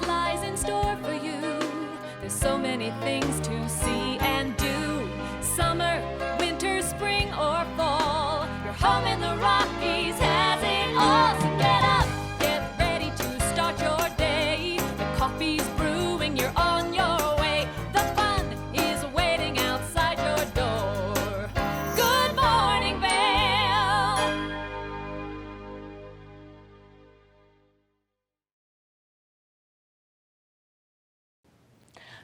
lies in store for you. There's so many things to see and do. Summer, winter, spring, or fall. Your home in the Rockies has it all. So get up, get ready to start your day. The coffee's brewing, you're on your way. The fun is waiting outside your door. Good morning, Vail.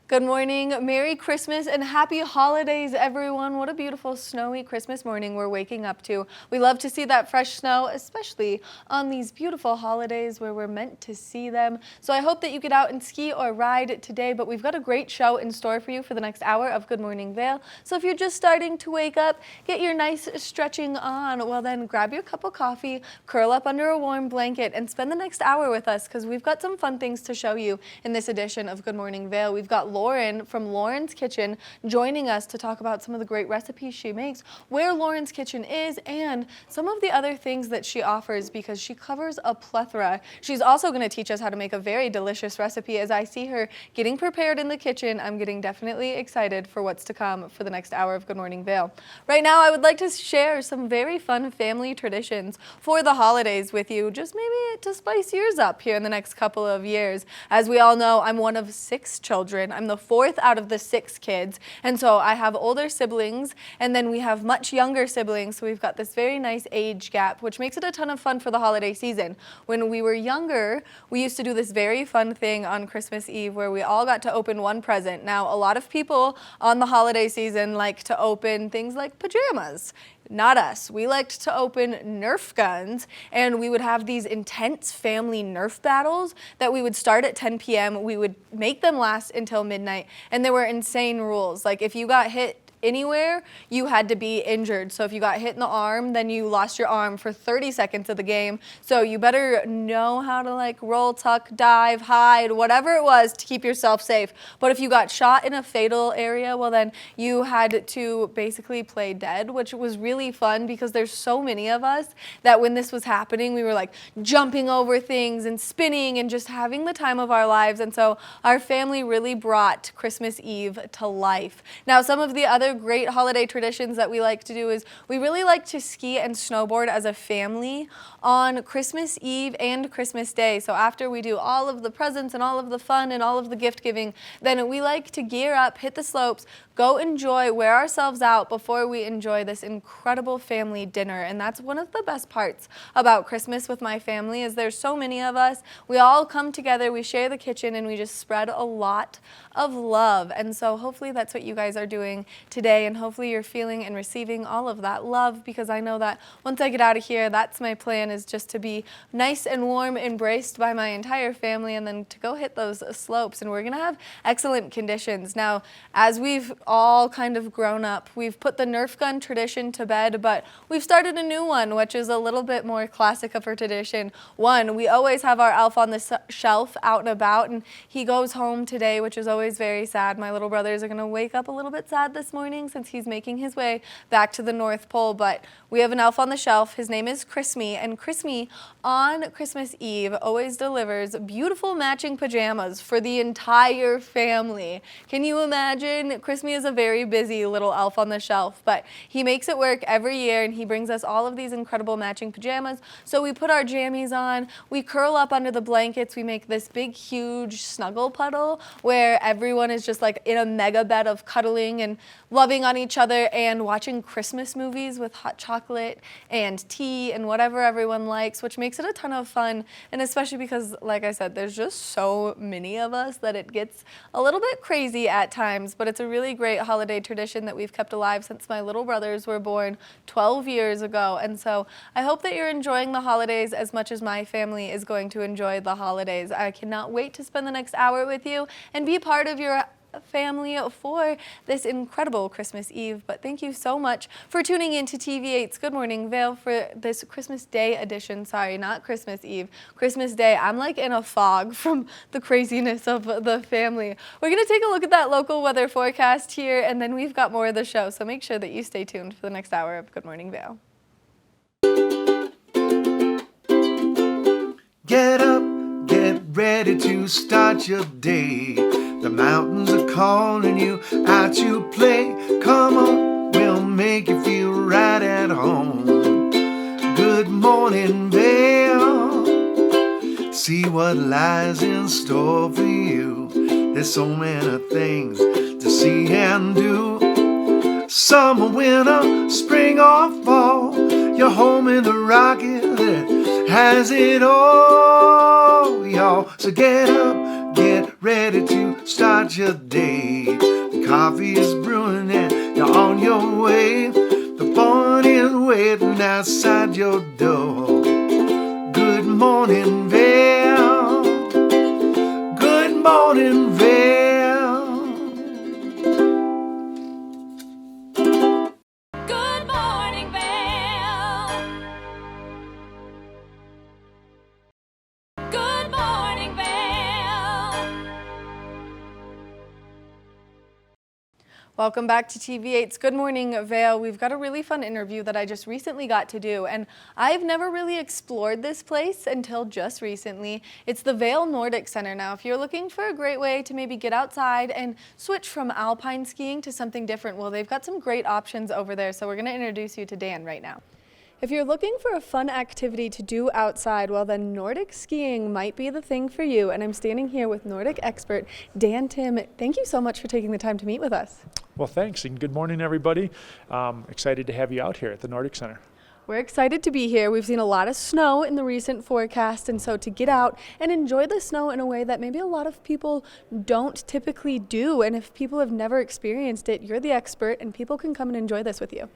Good morning, Merry Christmas, and Happy Holidays, everyone. What a beautiful snowy Christmas morning we're waking up to. We love to see that fresh snow, especially on these beautiful holidays where we're meant to see them. So I hope that you get out and ski or ride today, but we've got a great show in store for you for the next hour of Good Morning Vail. So if you're just starting to wake up, get your nice stretching on. Well, then grab your cup of coffee, curl up under a warm blanket, and spend the next hour with us because we've got some fun things to show you in this edition of Good Morning Vail. We've got Lauren from Lauren's Kitchen joining us to talk about some of the great recipes she makes, where Lauren's Kitchen is, and some of the other things that she offers because she covers a plethora. She's also going to teach us how to make a very delicious recipe. As I see her getting prepared in the kitchen, I'm getting definitely excited for what's to come for the next hour of Good Morning Vail. Right now, I would like to share some very fun family traditions for the holidays with you, just maybe to spice yours up here in the next couple of years. As we all know, I'm one of 6 children. I'm the 4th out of the 6 kids, and so I have older siblings, and then we have much younger siblings, so we've got this very nice age gap, which makes it a ton of fun for the holiday season. When we were younger, we used to do this very fun thing on Christmas Eve where we all got to open one present. Now, a lot of people on the holiday season like to open things like pajamas. Not us. We liked to open Nerf guns, and we would have these intense family Nerf battles that we would start at 10 p.m. We would make them last until midnight, and there were insane rules. Like if you got hit anywhere, you had to be injured. So if you got hit in the arm, then you lost your arm for 30 seconds of the game. So you better know how to like roll, tuck, dive, hide, whatever it was to keep yourself safe. But if you got shot in a fatal area, well then you had to basically play dead, which was really fun because there's so many of us that when this was happening, we were like jumping over things and spinning and just having the time of our lives. And so our family really brought Christmas Eve to life. Now, some of the other great holiday traditions that we like to do is we really like to ski and snowboard as a family on Christmas Eve and Christmas Day. So after we do all of the presents and all of the fun and all of the gift giving, then we like to gear up, hit the slopes, go enjoy, wear ourselves out before we enjoy this incredible family dinner. And that's one of the best parts about Christmas with my family is there's so many of us. We all come together, we share the kitchen, and we just spread a lot of love. And so hopefully that's what you guys are doing today, and hopefully you're feeling and receiving all of that love, because I know that once I get out of here, that's my plan, is just to be nice and warm, embraced by my entire family, and then to go hit those slopes. And we're gonna have excellent conditions. Now, as we've all kind of grown up, we've put the Nerf gun tradition to bed, but we've started a new one, which is a little bit more classic of a tradition. One, we always have our elf on the shelf out and about, and he goes home today, which is always very sad. My little brothers are gonna wake up a little bit sad this morning since he's making his way back to the North Pole, but we have an elf on the shelf. His name is Chrismy, and Chrismy on Christmas Eve always delivers beautiful matching pajamas for the entire family. Can you imagine? Chrismy is a very busy little elf on the shelf, but he makes it work every year, and he brings us all of these incredible matching pajamas. So we put our jammies on, we curl up under the blankets, we make this big huge snuggle puddle where everyone is just like in a mega bed of cuddling and loving on each other and watching Christmas movies with hot chocolate and tea and whatever everyone likes, which makes it a ton of fun. And especially because, like I said, there's just so many of us that it gets a little bit crazy at times, but it's a really great holiday tradition that we've kept alive since my little brothers were born 12 years ago. And so I hope that you're enjoying the holidays as much as my family is going to enjoy the holidays. I cannot wait to spend the next hour with you and be part of your family for this incredible Christmas Eve. But thank you so much for tuning in to TV8's Good Morning Vail for this Christmas Day edition. Sorry, not Christmas Eve, Christmas Day. I'm like in a fog from the craziness of the family. We're going to take a look at that local weather forecast here, and then we've got more of the show. So make sure that you stay tuned for the next hour of Good Morning Vail. Get up, get ready to start your day. The mountains are calling you out to play. Come on, we'll make you feel right at home. Good morning, Vail. See what lies in store for you. There's so many things to see and do. Summer, winter, spring or fall, you're home in the rocket that has it all, y'all. So get up, get ready to start your day. The coffee is brewing and you're on your way. The fun is waiting outside your door. Good morning, Vail. Good morning, Vail. Good morning, Vail. Good morning, Vail. Welcome back to TV8's Good Morning Vail. We've got a really fun interview that I just recently got to do, and I've never really explored this place until just recently. It's the Vail Nordic Center. Now, if you're looking for a great way to maybe get outside and switch from alpine skiing to something different, well, they've got some great options over there, so we're going to introduce you to Dan right now. If you're looking for a fun activity to do outside, well then Nordic skiing might be the thing for you. And I'm standing here with Nordic expert Dan Tim. Thank you so much for taking the time to meet with us. Well, thanks, and good morning, everybody. Excited to have you out here at the Nordic Center. We're excited to be here. We've seen a lot of snow in the recent forecast, and so to get out and enjoy the snow in a way that maybe a lot of people don't typically do, and if people have never experienced it, you're the expert and people can come and enjoy this with you.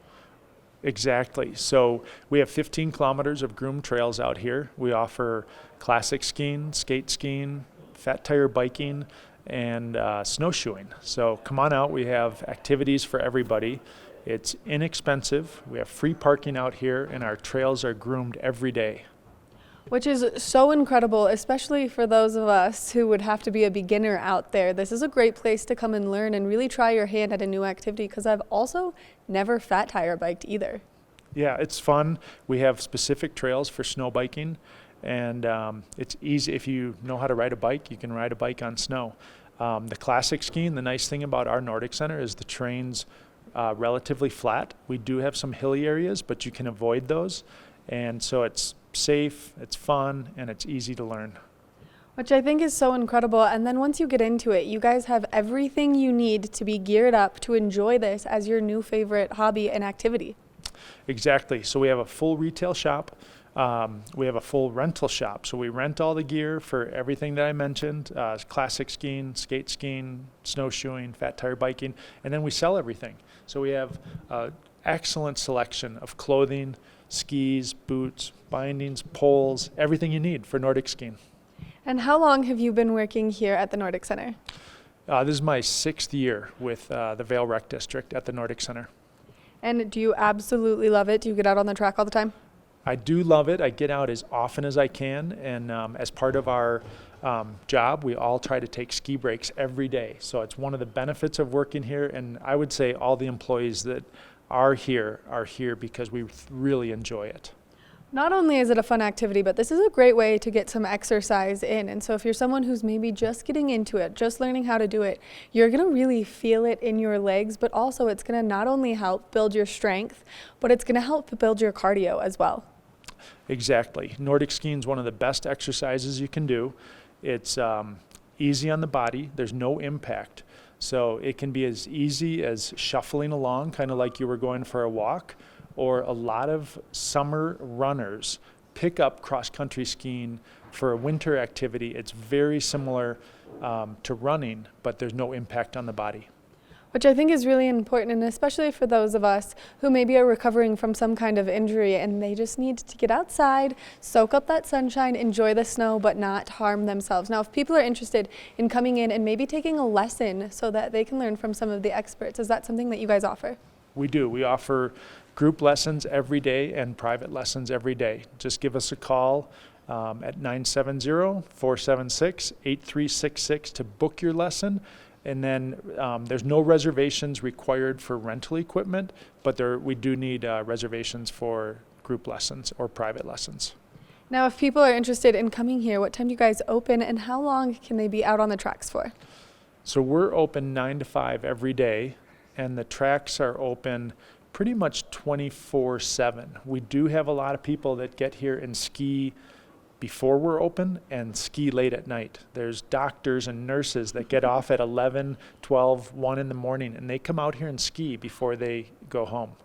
Exactly. So we have 15 kilometers of groomed trails out here. We offer classic skiing, skate skiing, fat tire biking, and snowshoeing. So come on out. We have activities for everybody. It's inexpensive. We have free parking out here, and our trails are groomed every day. Which is so incredible, especially for those of us who would have to be a beginner out there. This is a great place to come and learn and really try your hand at a new activity, because I've also never fat tire biked either. Yeah, it's fun. We have specific trails for snow biking, and it's easy. If you know how to ride a bike, you can ride a bike on snow. The classic skiing, the nice thing about our Nordic Center is the terrain's relatively flat. We do have some hilly areas, but you can avoid those. And so it's safe, it's fun, and it's easy to learn. Which I think is so incredible. And then once you get into it, you guys have everything you need to be geared up to enjoy this as your new favorite hobby and activity. Exactly. So we have a full retail shop. We have a full rental shop. So we rent all the gear for everything that I mentioned, classic skiing, skate skiing, snowshoeing, fat tire biking, and then we sell everything. So we have an excellent selection of clothing, skis, boots, bindings, poles, everything you need for Nordic skiing. And how long have you been working here at the Nordic Center? This is my 6th year with the Vail Rec District at the Nordic Center. And do you absolutely love it? Do you get out on the track all the time? I do love it. I get out as often as I can, and as part of our job, we all try to take ski breaks every day. So it's one of the benefits of working here, and I would say all the employees that are here because we really enjoy it. Not only is it a fun activity, but this is a great way to get some exercise in. And so if you're someone who's maybe just getting into it, just learning how to do it, you're going to really feel it in your legs, but also it's going to not only help build your strength, but it's going to help build your cardio as well. Exactly. Nordic skiing is one of the best exercises you can do. It's easy on the body. There's no impact. So it can be as easy as shuffling along, kind of like you were going for a walk, or a lot of summer runners pick up cross-country skiing for a winter activity. It's very similar to running, but there's no impact on the body. Which I think is really important, and especially for those of us who maybe are recovering from some kind of injury and they just need to get outside, soak up that sunshine, enjoy the snow, but not harm themselves. Now, if people are interested in coming in and maybe taking a lesson so that they can learn from some of the experts, is that something that you guys offer? We do. We offer group lessons every day and private lessons every day. Just give us a call at 970-476-8366 to book your lesson. And then there's no reservations required for rental equipment, but we do need reservations for group lessons or private lessons. Now, if people are interested in coming here, what time do you guys open and how long can they be out on the tracks for? So we're open 9 to 5 every day, and the tracks are open pretty much 24/7. We do have a lot of people that get here and ski before we're open and ski late at night. There's doctors and nurses that get off at 11, 12, 1 in the morning, and they come out here and ski before they go home.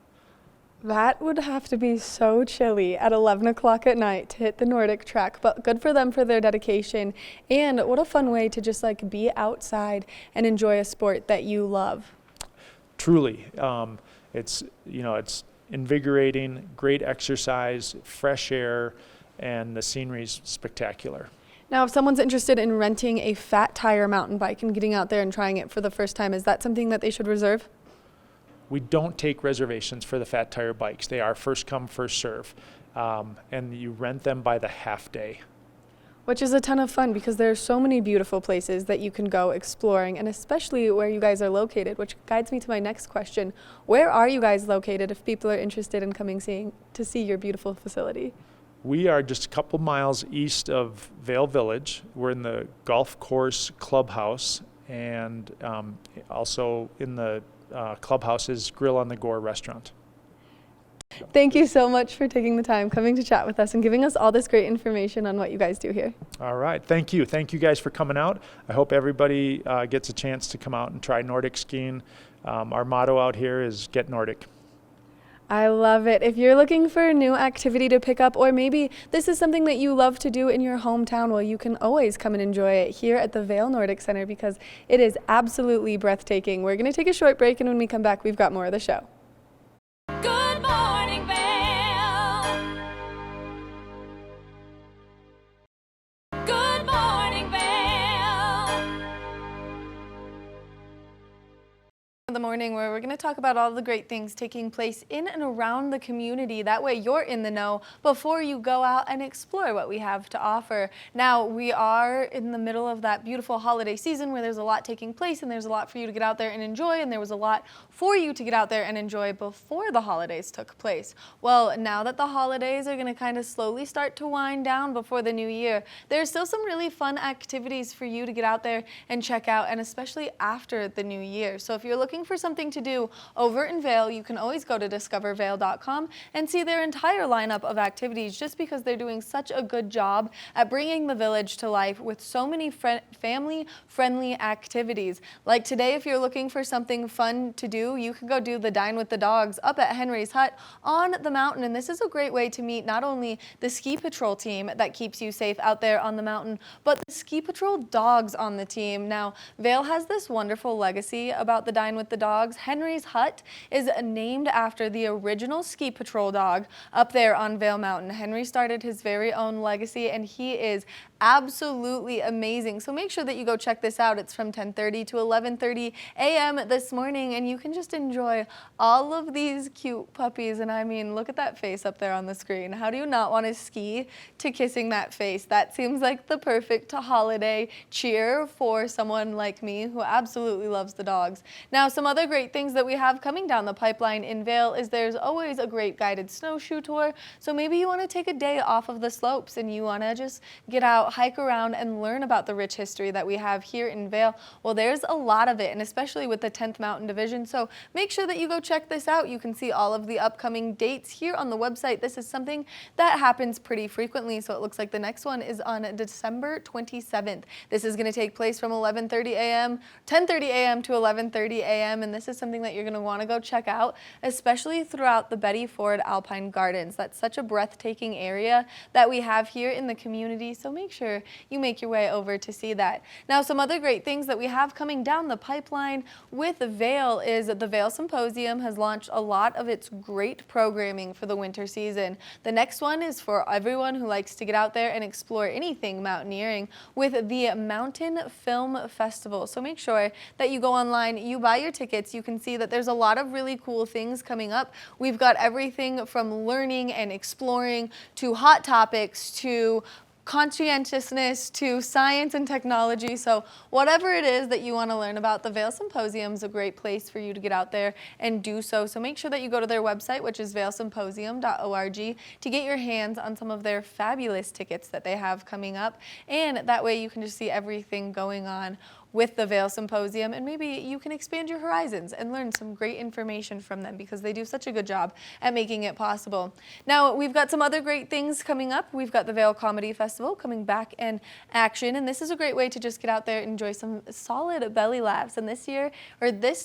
That would have to be so chilly at 11 o'clock at night to hit the Nordic track, but good for them for their dedication. And what a fun way to just like be outside and enjoy a sport that you love. Truly, it's invigorating, great exercise, fresh air, and the scenery's spectacular. Now, if someone's interested in renting a fat tire mountain bike and getting out there and trying it for the first time, is that something that they should reserve? We don't take reservations for the fat tire bikes. They are first come, first serve, and you rent them by the half day. Which is a ton of fun because there are so many beautiful places that you can go exploring, and especially where you guys are located, which guides me to my next question. Where are you guys located if people are interested in coming to see your beautiful facility? We are just a couple miles east of Vail Village. We're in the golf course clubhouse, and also in the clubhouse is Grill on the Gore restaurant. Thank you so much for taking the time, coming to chat with us and giving us all this great information on what you guys do here. All right, thank you. Thank you guys for coming out. I hope everybody gets a chance to come out and try Nordic skiing. Our motto out here is Get Nordic. I love it. If you're looking for a new activity to pick up, or maybe this is something that you love to do in your hometown, well, you can always come and enjoy it here at the Vail Nordic Center because it is absolutely breathtaking. We're going to take a short break, and when we come back, we've got more of the show. Good morning, Vail. Good morning, Vail. The morning where we're going to talk about all the great things taking place in and around the community. That way you're in the know before you go out and explore what we have to offer. Now, we are in the middle of that beautiful holiday season where there's a lot taking place and there's a lot for you to get out there and enjoy, and there was a lot for you to get out there and enjoy before the holidays took place. Well, now that the holidays are going to kind of slowly start to wind down before the new year, there's still some really fun activities for you to get out there and check out, and especially after the new year. So if you're looking for something to do over in Vail, you can always go to discovervail.com and see their entire lineup of activities, just because they're doing such a good job at bringing the village to life with so many family-friendly activities. Like today, if you're looking for something fun to do, you can go do the Dine with the Dogs up at Henry's Hut on the mountain. And this is a great way to meet not only the ski patrol team that keeps you safe out there on the mountain, but the ski patrol dogs on the team. Now, Vail has this wonderful legacy about the Dine with the Dogs. Henry's Hut is named after the original ski patrol dog up there on Vail Mountain. Henry started his very own legacy, and he is absolutely amazing. So make sure that you go check this out. It's from 10:30 to 11:30 a.m. this morning, and you can just enjoy all of these cute puppies. And I mean, look at that face up there on the screen. How do you not want to ski to kissing that face? That seems like the perfect holiday cheer for someone like me who absolutely loves the dogs. Now, some other great things that we have coming down the pipeline in Vail is there's always a great guided snowshoe tour. So maybe you want to take a day off of the slopes and you want to just get out, hike around, and learn about the rich history that we have here in Vail. Well, there's a lot of it, and especially with the 10th Mountain Division. So make sure that you go check this out. You can see all of the upcoming dates here on the website. This is something that happens pretty frequently. So it looks like the next one is on December 27th. This is going to take place from 10:30 a.m. to 11:30 a.m. And this is something that you're going to want to go check out, especially throughout the Betty Ford Alpine Gardens. That's such a breathtaking area that we have here in the community. So make sure you make your way over to see that. Now, some other great things that we have coming down the pipeline with Vail is that the Vail Symposium has launched a lot of its great programming for the winter season. The next one is for everyone who likes to get out there and explore anything mountaineering with the Mountain Film Festival. So make sure that you go online, you buy your tickets. You can see that there's a lot of really cool things coming up. We've got everything from learning and exploring to hot topics to conscientiousness to science and technology. So whatever it is that you want to learn about, the Vail Symposium is a great place for you to get out there and do so. So make sure that you go to their website, which is vailsymposium.org, to get your hands on some of their fabulous tickets that they have coming up. And that way you can just see everything going on with the Vail Symposium, and maybe you can expand your horizons and learn some great information from them because they do such a good job at making it possible. Now, we've got some other great things coming up. We've got the Vail Comedy Festival coming back in action, and this is a great way to just get out there and enjoy some solid belly laughs. And this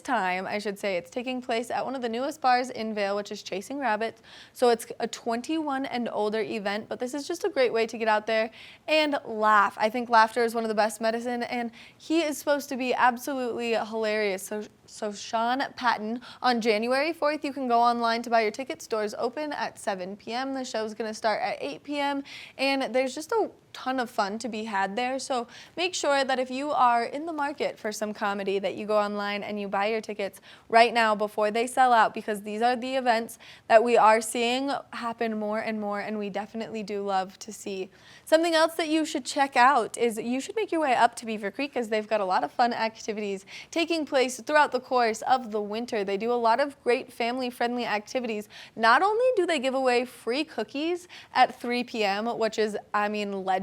time, I should say, it's taking place at one of the newest bars in Vail, which is Chasing Rabbits. So it's a 21 and older event, but this is just a great way to get out there and laugh. I think laughter is one of the best medicine, and he is supposed to be absolutely hilarious. So Sean Patton, on January 4th, you can go online to buy your tickets. Doors open at 7 p.m. The show's going to start at 8 p.m. and there's just a ton of fun to be had there. So make sure that if you are in the market for some comedy, that you go online and you buy your tickets right now before they sell out, because these are the events that we are seeing happen more and more, and we definitely do love to see. Something else that you should check out is you should make your way up to Beaver Creek, as they've got a lot of fun activities taking place throughout the course of the winter. They do a lot of great family-friendly activities. Not only do they give away free cookies at 3 p.m., which is, I mean, legendary.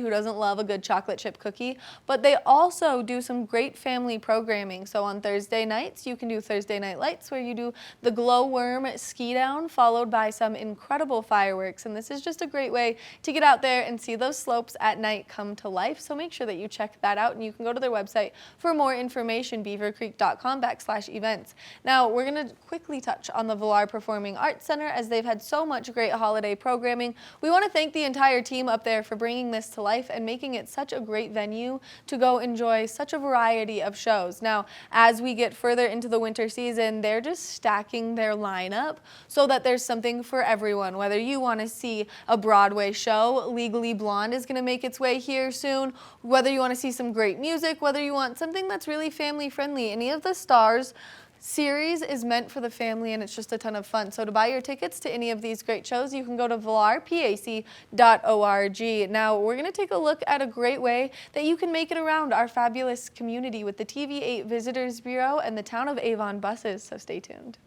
Who doesn't love a good chocolate chip cookie? But they also do some great family programming. So on Thursday nights, you can do Thursday Night Lights, where you do the glowworm ski down, followed by some incredible fireworks. And this is just a great way to get out there and see those slopes at night come to life. So make sure that you check that out, and you can go to their website for more information, beavercreek.com/events. Now, we're going to quickly touch on the Villar Performing Arts Center, as they've had so much great holiday programming. We want to thank the entire team up there for bringing this to life and making it such a great venue to go enjoy such a variety of shows. Now, as we get further into the winter season, they're just stacking their lineup so that there's something for everyone. Whether you want to see a Broadway show, Legally Blonde is going to make its way here soon. Whether you want to see some great music, whether you want something that's really family friendly, any of the Stars series is meant for the family, and it's just a ton of fun. So to buy your tickets to any of these great shows, you can go to villarpac.org. Now, we're going to take a look at a great way that you can make it around our fabulous community with the TV8 Visitors Bureau and the Town of Avon buses, so stay tuned.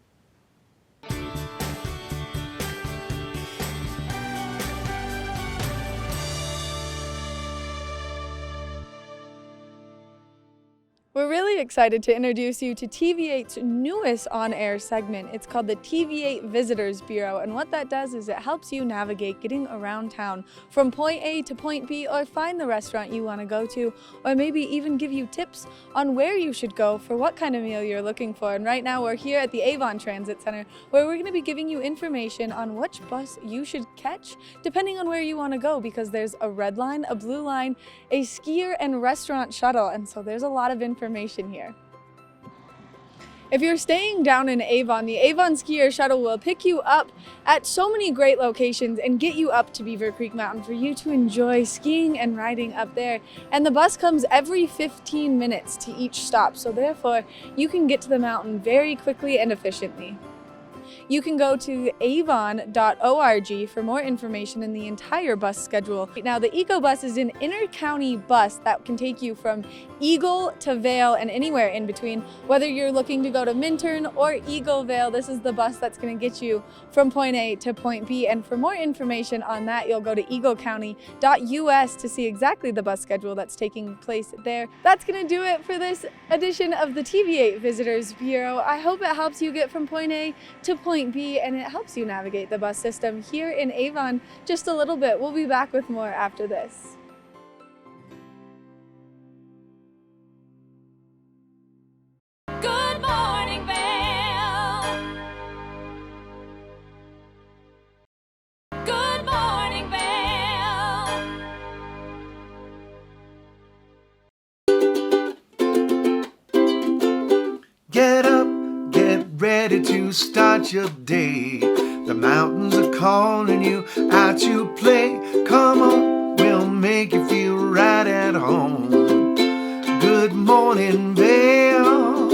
We're really excited to introduce you to TV8's newest on-air segment. It's called the TV8 Visitors Bureau, and what that does is it helps you navigate getting around town from point A to point B, or find the restaurant you want to go to, or maybe even give you tips on where you should go for what kind of meal you're looking for. And right now we're here at the Avon Transit Center, where we're going to be giving you information on which bus you should catch depending on where you want to go, because there's a red line, a blue line, a skier and restaurant shuttle, and so there's a lot of information here. If you're staying down in Avon, the Avon Skier Shuttle will pick you up at so many great locations and get you up to Beaver Creek Mountain for you to enjoy skiing and riding up there. And the bus comes every 15 minutes to each stop, so therefore you can get to the mountain very quickly and efficiently. You can go to avon.org for more information in the entire bus schedule. Now, the EcoBus is an inter-county bus that can take you from Eagle to Vail and anywhere in between. Whether you're looking to go to Minturn or Eagle Vail, this is the bus that's going to get you from point A to point B. And for more information on that, you'll go to eaglecounty.us to see exactly the bus schedule that's taking place there. That's going to do it for this edition of the TV8 Visitors Bureau. I hope it helps you get from point A to point B, and it helps you navigate the bus system here in Avon just a little bit. We'll be back with more after this. Good morning, Vail. Good morning, Vail. Get up, get ready to start your day. The mountains are calling you out to play. Come on, we'll make you feel right at home. Good morning, Vail.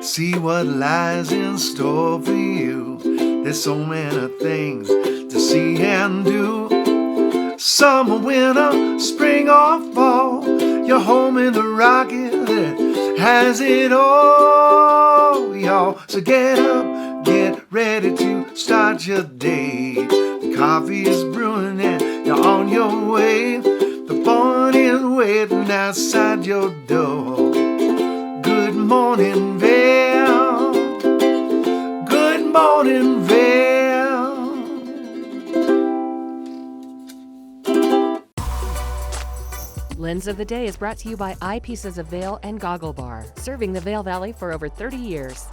See what lies in store for you. There's so many things to see and do. Summer, winter, spring or fall, you're home in the rocket that has it all, y'all. So get up, get ready to start your day. The coffee is brewing and you're on your way. The fun is waiting outside your door. Good morning, Vail. Good morning, Vail. Lens of the Day is brought to you by Eyepieces of Vail and Goggle Bar, serving the Vail Valley for over 30 years.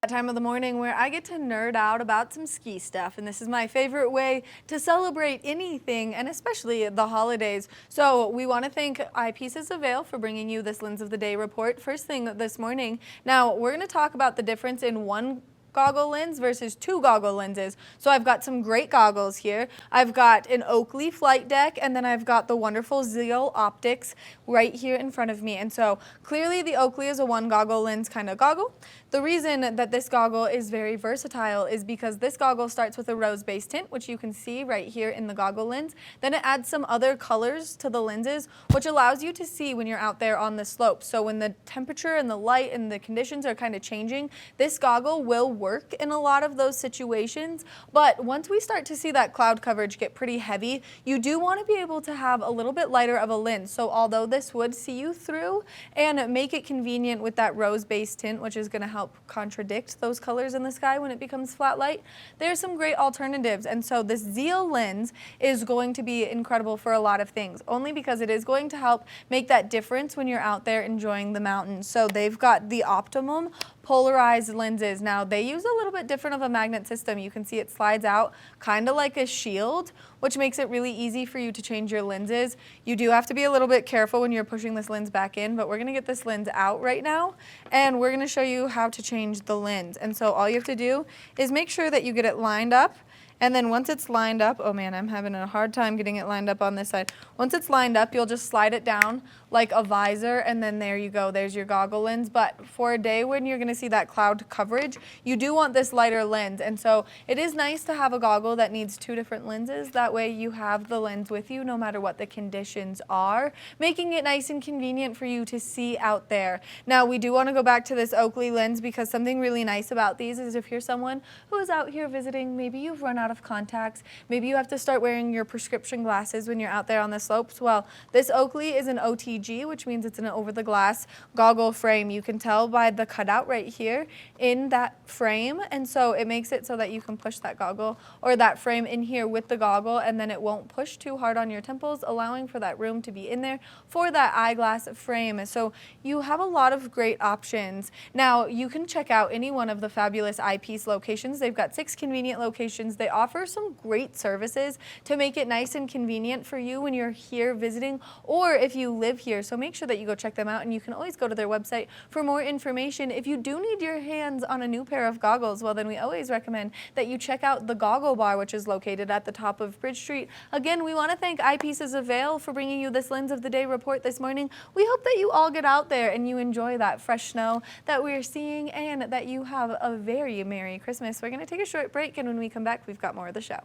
That time of the morning where I get to nerd out about some ski stuff, and this is my favorite way to celebrate anything, and especially the holidays. So we want to thank Eyepieces of Vail for bringing you this Lens of the Day report first thing this morning. Now we're going to talk about the difference in one goggle lens versus two goggle lenses. So I've got some great goggles here. I've got an Oakley flight deck, and then I've got the wonderful Vail optics right here in front of me. And so clearly the Oakley is a one goggle lens kind of goggle. The reason that this goggle is very versatile is because this goggle starts with a rose base tint, which you can see right here in the goggle lens. Then it adds some other colors to the lenses, which allows you to see when you're out there on the slope. So when the temperature and the light and the conditions are kind of changing, this goggle will work in a lot of those situations. But once we start to see that cloud coverage get pretty heavy, you do want to be able to have a little bit lighter of a lens. So although this would see you through and make it convenient with that rose base tint, which is going to help contradict those colors in the sky when it becomes flat light, there's some great alternatives. And so this Vail lens is going to be incredible for a lot of things, only because it is going to help make that difference when you're out there enjoying the mountains. So they've got the Optimum polarized lenses. Now they use a little bit different of a magnet system. You can see it slides out kind of like a shield, which makes it really easy for you to change your lenses. You do have to be a little bit careful when you're pushing this lens back in, but we're going to get this lens out right now, and we're going to show you how to change the lens. And so all you have to do is make sure that you get it lined up. And then once it's lined up, oh man, I'm having a hard time getting it lined up on this side. Once it's lined up, you'll just slide it down like a visor, and then there you go, there's your goggle lens. But for a day when you're gonna see that cloud coverage, you do want this lighter lens. And so it is nice to have a goggle that needs two different lenses. That way you have the lens with you no matter what the conditions are, making it nice and convenient for you to see out there. Now we do wanna go back to this Oakley lens, because something really nice about these is if you're someone who is out here visiting, maybe you've run out of contacts, maybe you have to start wearing your prescription glasses when you're out there on the slopes. Well, this Oakley is an OTG, which means it's an over-the-glass goggle frame. You can tell by the cutout right here in that frame, and so it makes it so that you can push that goggle or that frame in here with the goggle, and then it won't push too hard on your temples, allowing for that room to be in there for that eyeglass frame. So you have a lot of great options. Now you can check out any one of the fabulous eyepiece locations. They've got 6 convenient locations. They offer some great services to make it nice and convenient for you when you're here visiting, or if you live here. So make sure that you go check them out, and you can always go to their website for more information. If you do need your hands on a new pair of goggles, well then we always recommend that you check out the Goggle Bar, which is located at the top of Bridge Street. Again, we want to thank Eyepieces of Vail for bringing you this Lens of the Day report this morning. We hope that you all get out there and you enjoy that fresh snow that we're seeing, and that you have a very Merry Christmas. We're going to take a short break, and when we come back, we've got more of the show.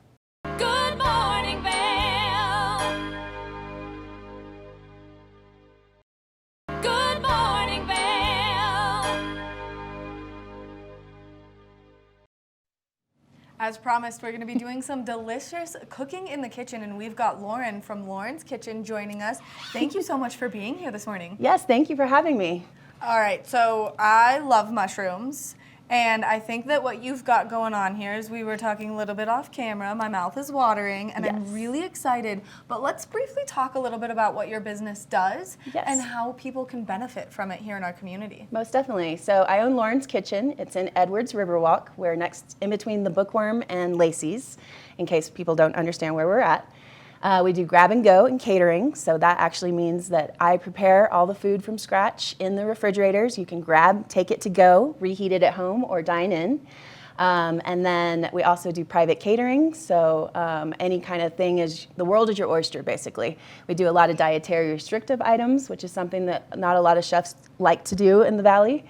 Good morning, Vail. Good morning, Vail. As promised, we're going to be doing some delicious cooking in the kitchen, and we've got Lauren from Lauren's Kitchen joining us. Thank you so much for being here this morning. Yes, thank you for having me. All right, so I love mushrooms, and I think that what you've got going on here is, we were talking a little bit off camera, my mouth is watering, and I'm really excited, but let's briefly talk a little bit about what your business does and how people can benefit from it here in our community. Most definitely. So I own Lauren's Kitchen. It's in Edwards Riverwalk. We're next in between the Bookworm and Lacey's, in case people don't understand where we're at. We do grab and go and catering, so that actually means that I prepare all the food from scratch in the refrigerators. You can grab, take it to go, reheat it at home, or dine in. And then we also do private catering, so any kind of thing is, the world is your oyster, basically. We do a lot of dietary restrictive items, which is something that not a lot of chefs like to do in the Valley.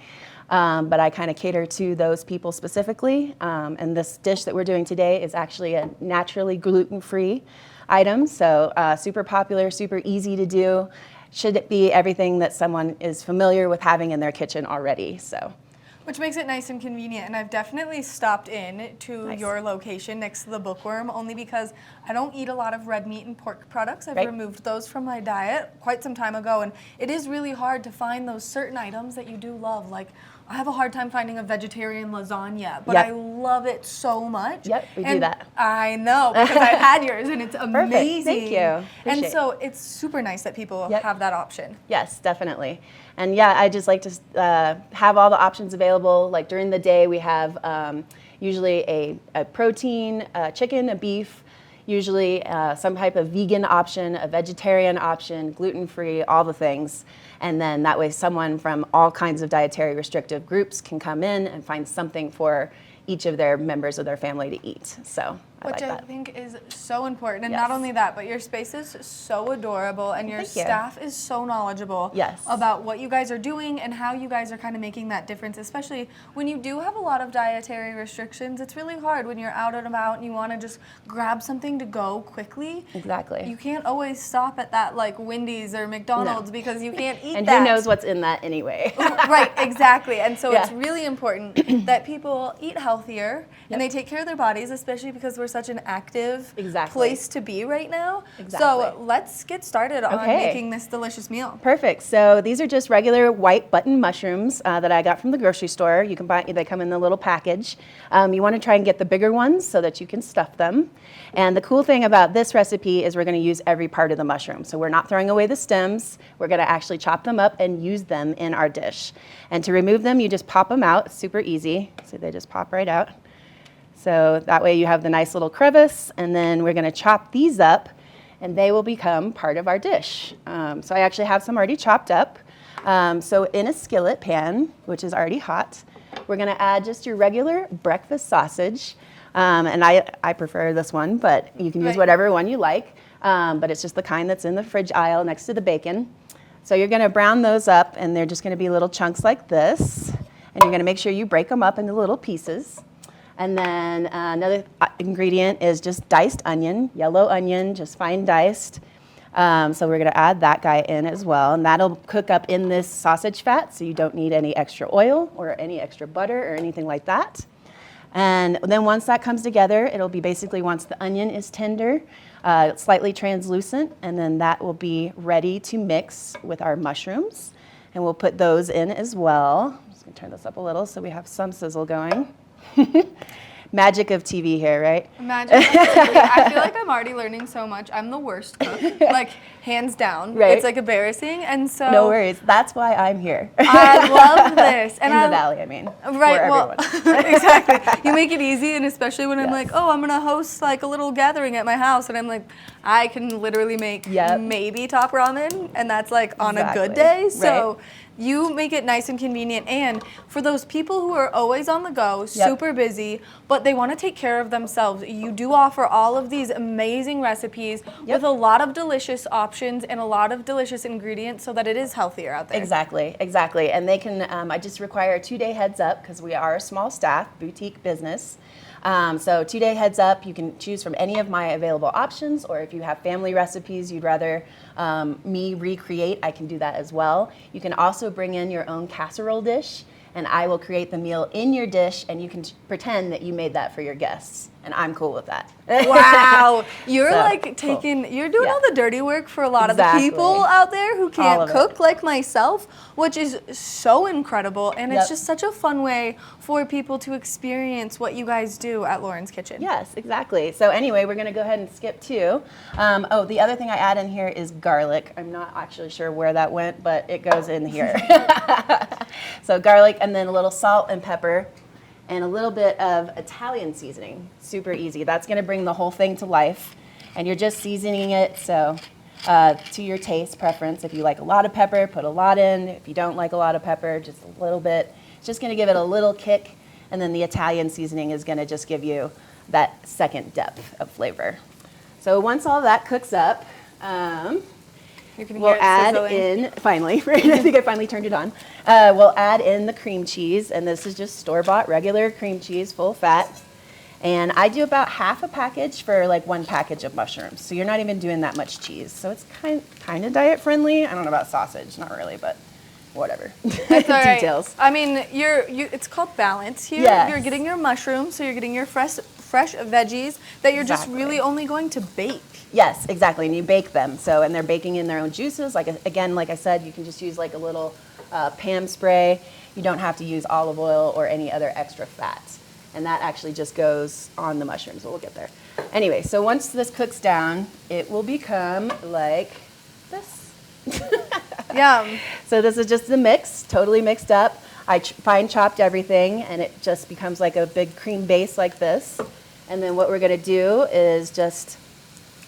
but I kind of cater to those people specifically. And this dish that we're doing today is actually a naturally gluten-free item, so super popular, super easy to do. Should it be everything that someone is familiar with having in their kitchen already, so. Which makes it nice and convenient, and I've definitely stopped in to Nice. your location next to the Bookworm, only because I don't eat a lot of red meat and pork products. I've Right. removed those from my diet quite some time ago, and it is really hard to find those certain items that you do love. Like, I have a hard time finding a vegetarian lasagna, but Yep. I love it so much. Yep, we do And that. I know, because I've had yours, and it's amazing. Thank you. And Appreciate so it's super nice that people Yep. have that option. Yes, definitely. And yeah, I just like to have all the options available. Like during the day, we have usually a protein, chicken, a beef, usually some type of vegan option, a vegetarian option, gluten-free, all the things. And then that way someone from all kinds of dietary restrictive groups can come in and find something for each of their members of their family to eat. So I Which like I that. think is so important. And Yes. not only that, but your space is so adorable and your Thank you. staff is so knowledgeable Yes. about what you guys are doing and how you guys are kind of making that difference, especially when you do have a lot of dietary restrictions. It's really hard when you're out and about and you want to just grab something to go quickly. Exactly. You can't always stop at that like Wendy's or McDonald's because you can't eat And that. who knows what's in that anyway. Right, exactly. And so it's Yeah. really important that people eat healthier and they take care of their bodies, especially because we're such an active Exactly. place to be right now. Exactly. So let's get started on Okay. making this delicious meal. Perfect. So these are just regular white button mushrooms that I got from the grocery store. You can buy, they come in the little package. You want to try and get the bigger ones so that you can stuff them. And the cool thing about this recipe is we're going to use every part of the mushroom. So we're not throwing away the stems. We're going to actually chop them up and use them in our dish. And to remove them, you just pop them out. It's super easy. So they just pop right out. So that way you have the nice little crevice, and then we're going to chop these up, and they will become part of our dish. So I actually have some already chopped up. So in a skillet pan, which is already hot, we're going to add just your regular breakfast sausage. And I prefer this one, but you can use Right. whatever one you like. But it's just the kind that's in the fridge aisle next to the bacon. So you're going to brown those up, and they're just going to be little chunks like this. And you're going to make sure you break them up into little pieces. And then another ingredient is just diced onion, yellow onion, just fine diced. So we're going to add that guy in as well. And that'll cook up in this sausage fat, so you don't need any extra oil or any extra butter or anything like that. And then once that comes together, it'll be basically once the onion is tender, slightly translucent, and then that will be ready to mix with our mushrooms. And we'll put those in as well. I'm just going to turn this up a little so we have some sizzle going. Magic of TV here, right? Imagine. I feel like I'm already learning so much. I'm the worst cook, like hands down. Right. It's like embarrassing, and so No worries. That's why I'm here. I love this. And In the I- valley, I mean. Right, For well, everyone. exactly. You make it easy, and especially when I'm Yes. like, oh, I'm gonna host like a little gathering at my house, and I'm like, I can literally make Yep. maybe top ramen, and that's like on a good Exactly. day. So Right. you make it nice and convenient, and for those people who are always on the go, super busy, but they want to take care of themselves, you do offer all of these amazing recipes with a lot of delicious options and a lot of delicious ingredients, so that it is healthier out there. Exactly, exactly. And they can, I just require a 2-day heads up because we are a small staff, boutique business. So 2-day heads up, you can choose from any of my available options, or if you have family recipes you'd rather me recreate, I can do that as well. You can also bring in your own casserole dish, and I will create the meal in your dish, and you can pretend that you made that for your guests. And I'm cool with that. Wow, you're So, like cool. taking, you're doing Yeah. all the dirty work for a lot Exactly. of the people out there who All can't of it. cook like myself, which is so incredible. And it's Yep. just such a fun way for people to experience what you guys do at Lauren's Kitchen. Yes, exactly. So anyway, we're going to go ahead and skip to. Oh, the other thing I add in here is garlic. I'm not actually sure where that went, but it goes in here. So garlic, and then a little salt and pepper, and a little bit of Italian seasoning. Super easy. That's going to bring the whole thing to life. And you're just seasoning it so to your taste preference. If you like a lot of pepper, put a lot in. If you don't like a lot of pepper, just a little bit. It's just going to give it a little kick. And then the Italian seasoning is going to just give you that second depth of flavor. So once all that cooks up, You can hear we'll it add sizzling. in, finally, right? I think I finally turned it on. We'll add in the cream cheese, and this is just store-bought regular cream cheese, full fat. And I do about half a package for like 1 package of mushrooms. So you're not even doing that much cheese. So it's kind of diet friendly. I don't know about sausage, not really, but whatever. That's all right. Details. I mean, it's called balance here. Yes. You're getting your mushrooms, so you're getting your fresh veggies that you're just Exactly. really only going to bake. Yes, exactly. And you bake them. So, and they're baking in their own juices. Like again, like I said, you can just use like a little Pam spray. You don't have to use olive oil or any other extra fats. And that actually just goes on the mushrooms. But we'll get there. Anyway, so once this cooks down, it will become like this. Yum. So this is just the mix, totally mixed up. I fine chopped everything, and it just becomes like a big cream base like this. And then what we're gonna do is just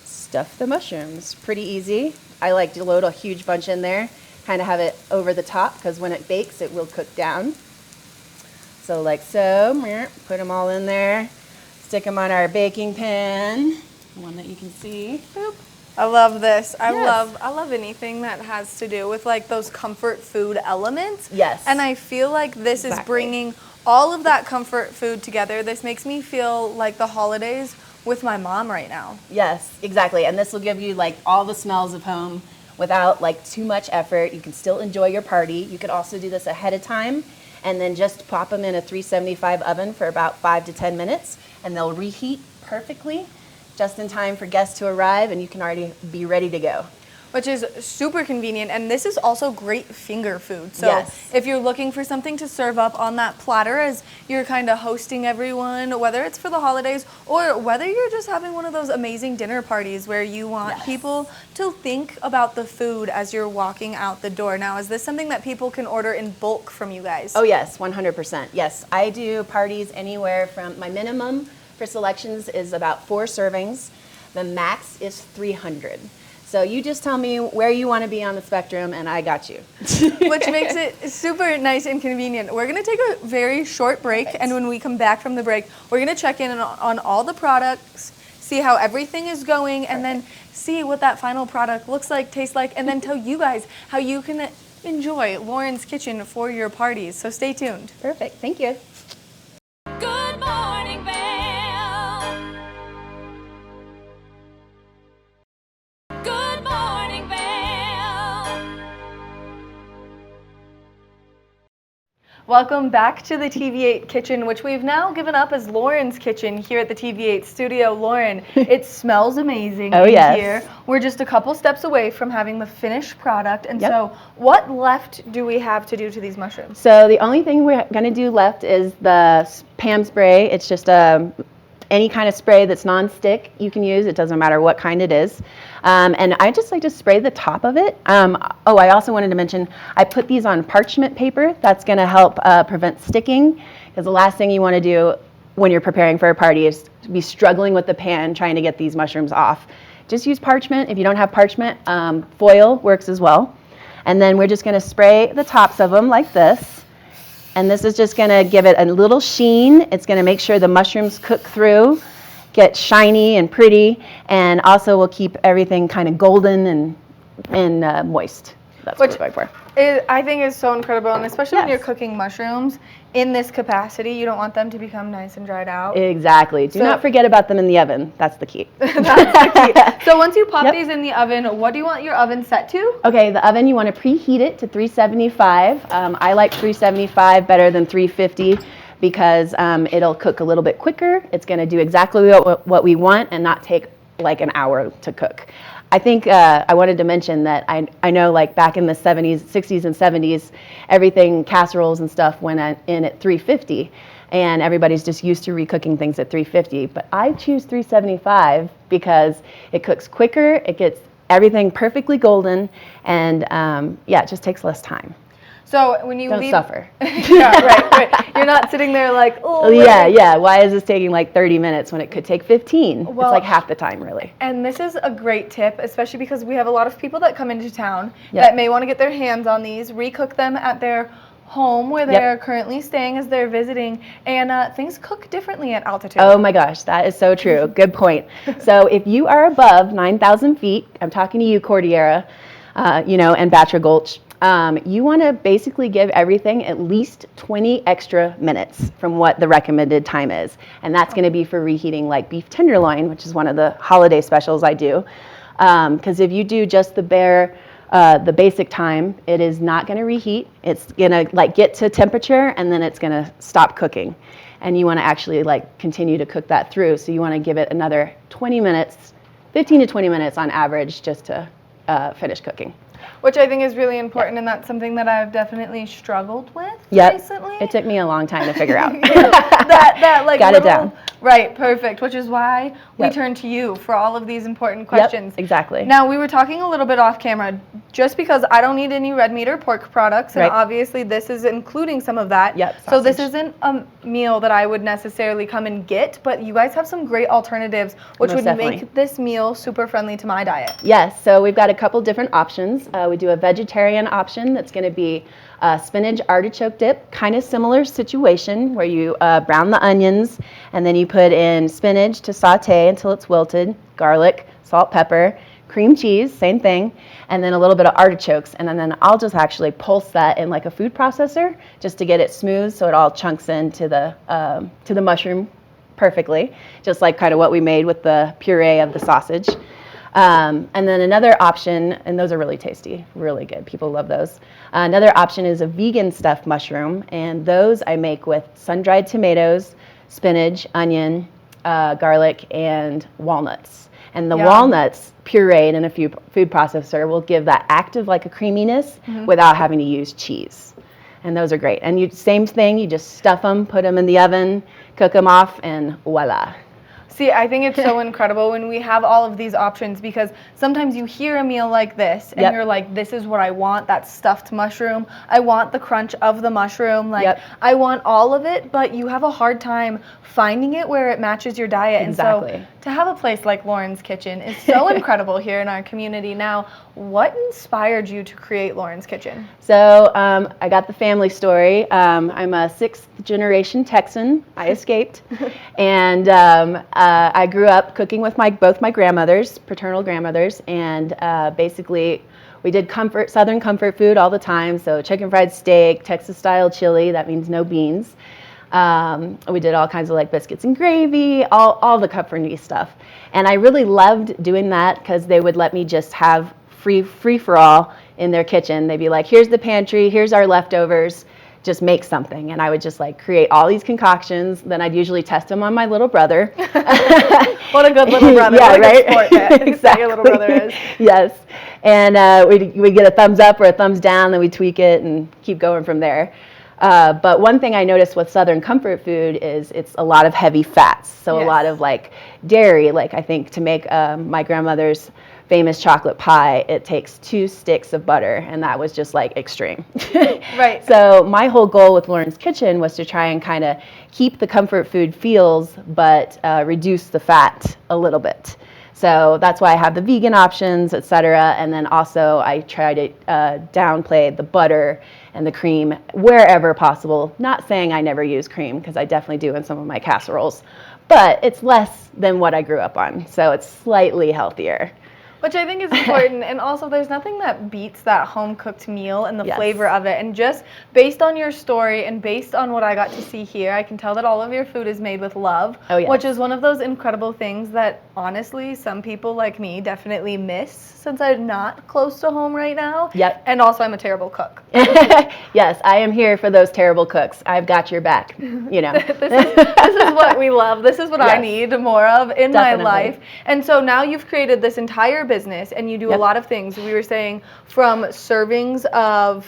stuff the mushrooms. Pretty easy. I like to load a huge bunch in there, kind of have it over the top, because when it bakes, it will cook down. So like so, put them all in there, stick them on our baking pan, the one that you can see. Boop. I love this. I Yes. love anything that has to do with like those comfort food elements. Yes. And I feel like this is Exactly. bringing all of that comfort food together. This makes me feel like the holidays with my mom right now. Yes, exactly. And this will give you like all the smells of home without like too much effort. You can still enjoy your party. You could also do this ahead of time and then just pop them in a 375 oven for about 5 to 10 minutes, and they'll reheat perfectly just in time for guests to arrive, and you can already be ready to go. Which is super convenient, and this is also great finger food. So Yes. if you're looking for something to serve up on that platter as you're kind of hosting everyone, whether it's for the holidays or whether you're just having one of those amazing dinner parties where you want Yes. people to think about the food as you're walking out the door. Now, is this something that people can order in bulk from you guys? Oh yes, 100%. Yes, I do parties anywhere from, my minimum for selections is about 4 servings. The max is 300. So you just tell me where you want to be on the spectrum, and I got you. Which makes it super nice and convenient. We're going to take a very short break, and when we come back from the break, we're going to check in on all the products, see how everything is going, and then see what that final product looks like, tastes like, and then tell you guys how you can enjoy Lauren's Kitchen for your parties. So stay tuned. Perfect. Thank you. Good morning, Vail. Good morning, Vail. Welcome back to the TV8 kitchen, which we've now given up as Lauren's Kitchen here at the TV8 studio. Lauren, it smells amazing Oh, in yes. here. We're just a couple steps away from having the finished product. And Yep. so what left do we have to do to these mushrooms? So the only thing we're going to do left is the Pam spray. It's just any kind of spray that's non-stick you can use. It doesn't matter what kind it is. And I just like to spray the top of it. I also wanted to mention, I put these on parchment paper. That's going to help prevent sticking, because the last thing you want to do when you're preparing for a party is to be struggling with the pan trying to get these mushrooms off. Just use parchment. If you don't have parchment, foil works as well. And then we're just going to spray the tops of them like this. And this is just going to give it a little sheen. It's going to make sure the mushrooms cook through, get shiny and pretty, and also will keep everything kind of golden and moist. That's what we're going for. I think is so incredible, and especially when Yes. you're cooking mushrooms in this capacity, you don't want them to become nice and dried out. Exactly. Do So- not forget about them in the oven. That's the key. That's the key. So once you pop Yep. these in the oven, what do you want your oven set to? Okay, the oven, you want to preheat it to 375. I like 375 better than 350 because it'll cook a little bit quicker. It's going to do exactly what we want and not take like an hour to cook. I think I wanted to mention that I know like back in the 70s, 60s and 70s, everything, casseroles and stuff went in at 350. And everybody's just used to recooking things at 350. But I choose 375 because it cooks quicker, it gets everything perfectly golden, and it just takes less time. So when you Don't leave, suffer. yeah, right. You're not sitting there like, oh, Yeah. Why is this taking like 30 minutes when it could take 15? Well- It's like half the time, really. And this is a great tip, especially because we have a lot of people that come into town Yep. that may want to get their hands on these, recook them at their home where Yep. they're currently staying as they're visiting, and things cook differently at altitude. Oh my gosh, that is so true. Good point. So if you are above 9,000 feet, I'm talking to you, Cordillera, and Batra Gulch. You want to basically give everything at least 20 extra minutes from what the recommended time is. And that's going to be for reheating like beef tenderloin, which is one of the holiday specials I do. Because if you do just the basic time, it is not going to reheat. It's going to like get to temperature and then it's going to stop cooking. And you want to actually like continue to cook that through. So you want to give it another 20 minutes, 15 to 20 minutes on average just to finish cooking. Which I think is really important, and that's something that I've definitely struggled with recently. It took me a long time to figure out. that like got it down. Right, perfect, which is why we turn to you for all of these important questions. Yep, exactly. Now, we were talking a little bit off camera, just because I don't eat any red meat or pork products, and obviously this is including some of that. Yep, so this isn't a meal that I would necessarily come and get, but you guys have some great alternatives, which would make this meal super friendly to my diet. Yes, so we've got a couple different options. We do a vegetarian option that's going to be spinach artichoke dip, kind of similar situation where you brown the onions and then you put in spinach to saute until it's wilted, garlic, salt, pepper, cream cheese, same thing, and then a little bit of artichokes. And then I'll just actually pulse that in like a food processor just to get it smooth so it all chunks into the mushroom perfectly, just like kind of what we made with the puree of the sausage. And then another option, and those are really tasty, really good. People love those. Another option is a vegan stuffed mushroom, and those I make with sun-dried tomatoes, spinach, onion, garlic, and walnuts. And the walnuts pureed in a food processor will give that active like a creaminess without having to use cheese. And those are great. And same thing, you just stuff them, put them in the oven, cook them off, and voila. See, I think it's so incredible when we have all of these options, because sometimes you hear a meal like this and you're like, this is what I want, that stuffed mushroom. I want the crunch of the mushroom. Like, I want all of it, but you have a hard time finding it where it matches your diet. Exactly. And so to have a place like Lauren's Kitchen is so incredible here in our community. Now, what inspired you to create Lauren's Kitchen? So I got the family story. I'm a 6th generation Texan. I escaped. And I grew up cooking with both my grandmothers, paternal grandmothers, and basically we did Southern comfort food all the time. So chicken fried steak, Texas style chili, that means no beans. We did all kinds of like biscuits and gravy, all the comforty stuff. And I really loved doing that because they would let me just have free for all in their kitchen. They'd be like, here's the pantry, here's our leftovers, just make something. And I would just like create all these concoctions. Then I'd usually test them on my little brother. What a good little brother. Yeah, what a right? good sport Exactly. your little brother is. Yes. And we'd get a thumbs up or a thumbs down, then we tweak it and keep going from there. But one thing I noticed with Southern comfort food is it's a lot of heavy fats. So a lot of like dairy, like I think to make my grandmother's famous chocolate pie, it takes 2 sticks of butter, and that was just like extreme. Right. So my whole goal with Lauren's Kitchen was to try and kind of keep the comfort food feels, but reduce the fat a little bit. So that's why I have the vegan options, et cetera. And then also I try to downplay the butter and the cream wherever possible. Not saying I never use cream, because I definitely do in some of my casseroles, but it's less than what I grew up on. So it's slightly healthier. Which I think is important, and also there's nothing that beats that home-cooked meal and the flavor of it. And just based on your story and based on what I got to see here, I can tell that all of your food is made with love, which is one of those incredible things that honestly some people like me definitely miss, since I'm not close to home right now. Yep. And also I'm a terrible cook. Yes, I am here for those terrible cooks. I've got your back, you know. This is what we love. This is what I need more of in my life. And so now you've created this entire business, and you do a lot of things. We were saying from servings of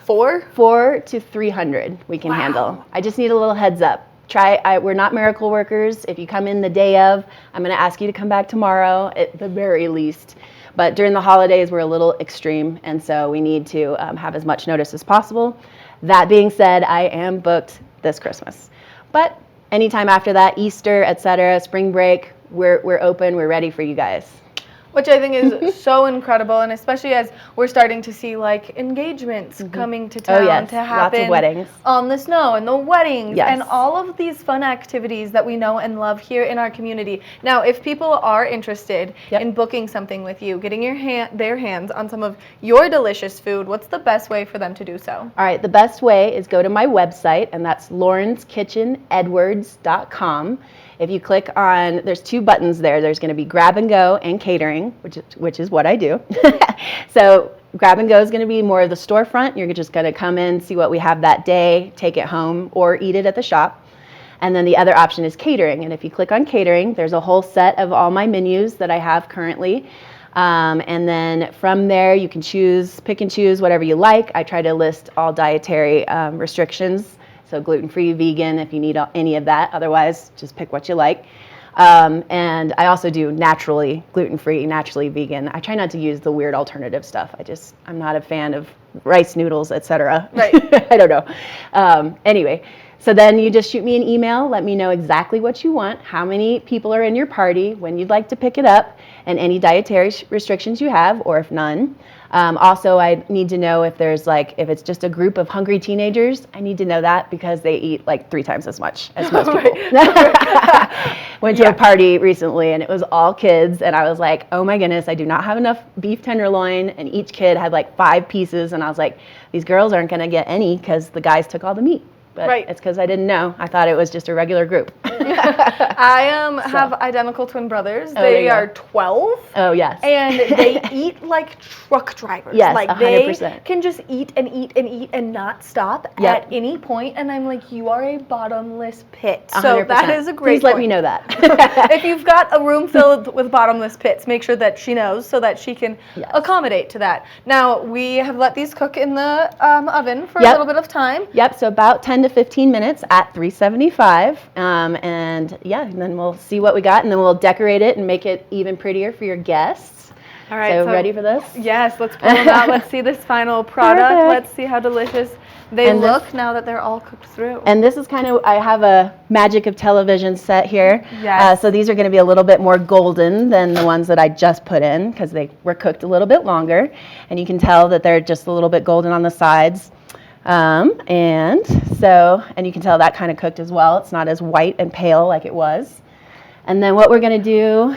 4 to 300 we can handle. I just need a little heads up. We're not miracle workers. If you come in the day of, I'm going to ask you to come back tomorrow at the very least. But during the holidays, we're a little extreme, and so we need to have as much notice as possible. That being said, I am booked this Christmas. But anytime after that, Easter, etc., spring break, we're open. We're ready for you guys. Which I think is so incredible, and especially as we're starting to see like engagements coming to town yes. to Lots of happen weddings. on the snow, and the weddings Yes. and all of these fun activities that we know and love here in our community. Now, if people are interested Yep. in booking something with you, getting their hands on some of your delicious food, what's the best way for them to do so? All right, the best way is go to my website, and that's laurenskitchenedwards.com. If you click on, there's 2 buttons there. There's going to be grab and go and catering, which is what I do. So grab and go is going to be more of the storefront. You're just going to come in, see what we have that day, take it home, or eat it at the shop. And then the other option is catering. And if you click on catering, there's a whole set of all my menus that I have currently. And then from there, you can pick and choose whatever you like. I try to list all dietary restrictions. So gluten-free, vegan, if you need any of that. Otherwise, just pick what you like. And I also do naturally gluten-free, naturally vegan. I try not to use the weird alternative stuff. I'm not a fan of rice noodles, etc. Right. I don't know. Anyway, so then you just shoot me an email. Let me know exactly what you want, how many people are in your party, when you'd like to pick it up, and any dietary restrictions you have, or if none. Also, I need to know if if it's just a group of hungry teenagers, I need to know that because they eat like 3 times as much as most people. Went to a party recently and it was all kids and I was like, oh my goodness, I do not have enough beef tenderloin, and each kid had like 5 pieces, and I was like, these girls aren't going to get any because the guys took all the meat. But it's because I didn't know. I thought it was just a regular group. I have identical twin brothers. there They you go. are 12. Oh, yes. And they eat like truck drivers. Yes, like 100%. they can just eat and eat and eat and not stop at any point. And I'm like, you are a bottomless pit. So 100%. that is a great Please let point. me know that. If you've got a room filled with bottomless pits, make sure that she knows so that she can accommodate to that. Now, we have let these cook in the oven for a little bit of time. Yep, so about 10 to 15 minutes at 375. And then we'll see what we got, and then we'll decorate it and make it even prettier for your guests. All right, so ready for this? Yes, let's pull them out. Let's see this final product. Perfect. Let's see how delicious they look now that they're all cooked through. And this is I have a magic of television set here. Yes. So these are going to be a little bit more golden than the ones that I just put in because they were cooked a little bit longer. And you can tell that they're just a little bit golden on the sides. And you can tell that kind of cooked as well. It's not as white and pale like it was. And then what we're going to do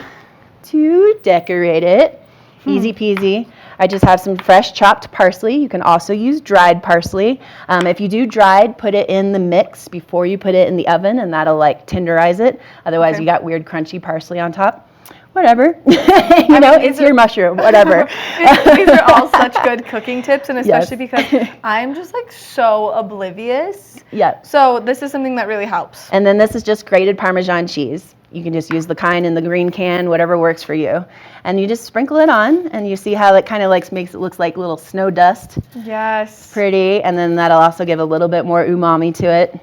to decorate it, easy peasy. I just have some fresh chopped parsley. You can also use dried parsley. If you do dried, put it in the mix before you put it in the oven, and that'll like tenderize it. Otherwise, you got weird crunchy parsley on top. Whatever. It's your mushroom, whatever. These are all such good cooking tips, and especially because I'm just like so oblivious. Yeah. So this is something that really helps. And then this is just grated Parmesan cheese. You can just use the kind in the green can, whatever works for you. And you just sprinkle it on, and you see how it kind of makes it look like little snow dust. Yes. Pretty, and then that'll also give a little bit more umami to it.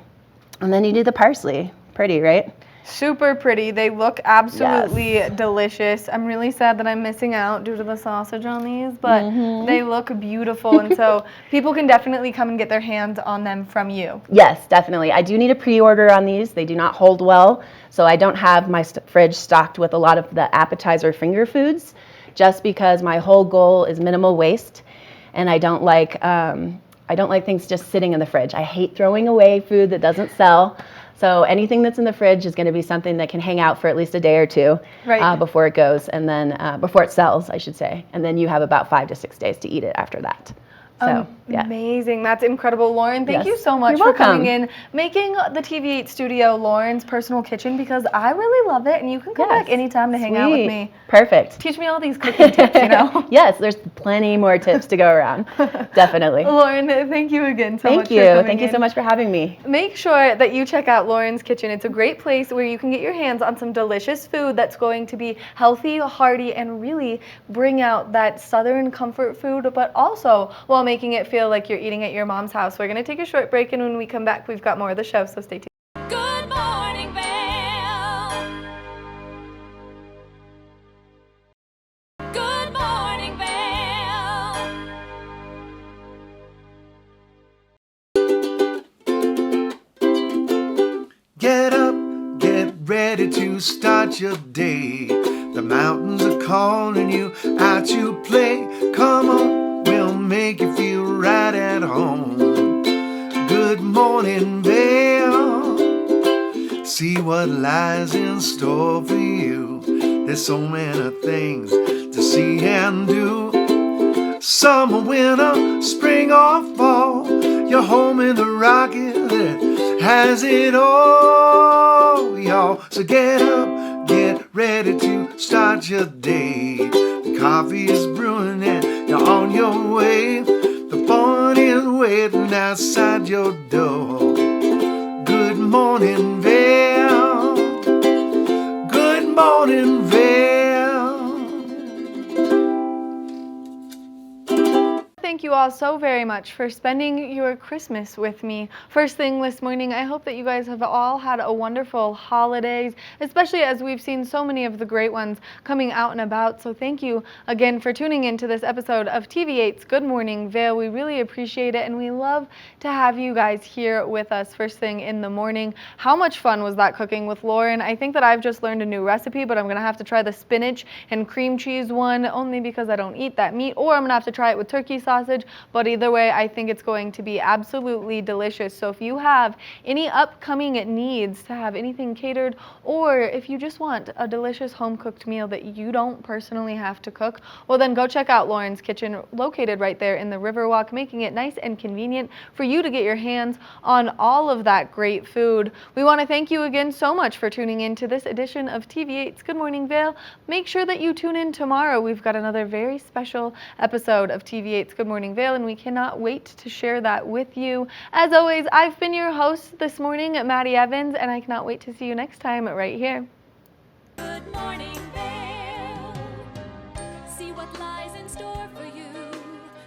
And then you do the parsley. Pretty, right? Super pretty. They look absolutely delicious. I'm really sad that I'm missing out due to the sausage on these, but they look beautiful. And so people can definitely come and get their hands on them from you. Yes, definitely. I do need a pre-order on these. They do not hold well, so I don't have my fridge stocked with a lot of the appetizer finger foods, just because my whole goal is minimal waste, and I don't like things just sitting in the fridge. I hate throwing away food that doesn't sell. So anything that's in the fridge is going to be something that can hang out for at least a day or two before it goes, and then before it sells, I should say. And then you have about 5 to 6 days to eat it after that. So, Amazing. That's incredible. Lauren, thank you so much You're for coming welcome. in, making the TV8 studio Lauren's personal kitchen, because I really love it, and you can come back anytime to hang out with me. Perfect. Teach me all these cooking tips, Yes, there's plenty more tips to go around. Definitely. Lauren, thank you again so much Thank you. for coming Thank you so much for having me. Make sure that you check out Lauren's Kitchen. It's a great place where you can get your hands on some delicious food that's going to be healthy, hearty, and really bring out that Southern comfort food, but also while making it feel like you're eating at your mom's house. We're going to take a short break, and when we come back, we've got more of the show, so stay tuned. Good morning, Vail. Good morning, Vail. Get up, get ready to start your day. The The mountains are calling you out to play. Come on, we'll make you feel right at home. Good morning, Vail. See what lies in store for you. There's so many things to see and do. Summer, winter, spring or fall, you're home in the rocket that has it all, y'all. So get up, get ready to start your day. The coffee is brewing and you're on your way. The fun is waiting outside your door. Good morning, Vail. Good morning, Vail. Thank you all so very much for spending your Christmas with me. First thing this morning, I hope that you guys have all had a wonderful holidays, especially as we've seen so many of the great ones coming out and about. So thank you again for tuning into this episode of TV8's Good Morning Vail. We really appreciate it, and we love to have you guys here with us first thing in the morning. How much fun was that cooking with Lauren? I think that I've just learned a new recipe, but I'm gonna have to try the spinach and cream cheese one, only because I don't eat that meat, or I'm gonna have to try it with turkey sausage. But either way, I think it's going to be absolutely delicious. So if you have any upcoming needs to have anything catered, or if you just want a delicious home cooked meal that you don't personally have to cook, well then go check out Lauren's Kitchen, located right there in the Riverwalk, making it nice and convenient for you to get your hands on all of that great food. We want to thank you again so much for tuning in to this edition of TV8's Good Morning Vail. Make sure that you tune in tomorrow. We've got another very special episode of TV8's Good Morning Vail, and we cannot wait to share that with you. As always, I've been your host this morning, Maddie Evans, and I cannot wait to see you next time right here. Good morning, Vail. See what lies in store for you.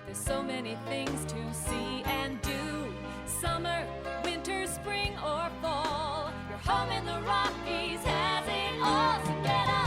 There's so many things to see and do. Summer, winter, spring, or fall. Your home in the Rockies has it all. So get up.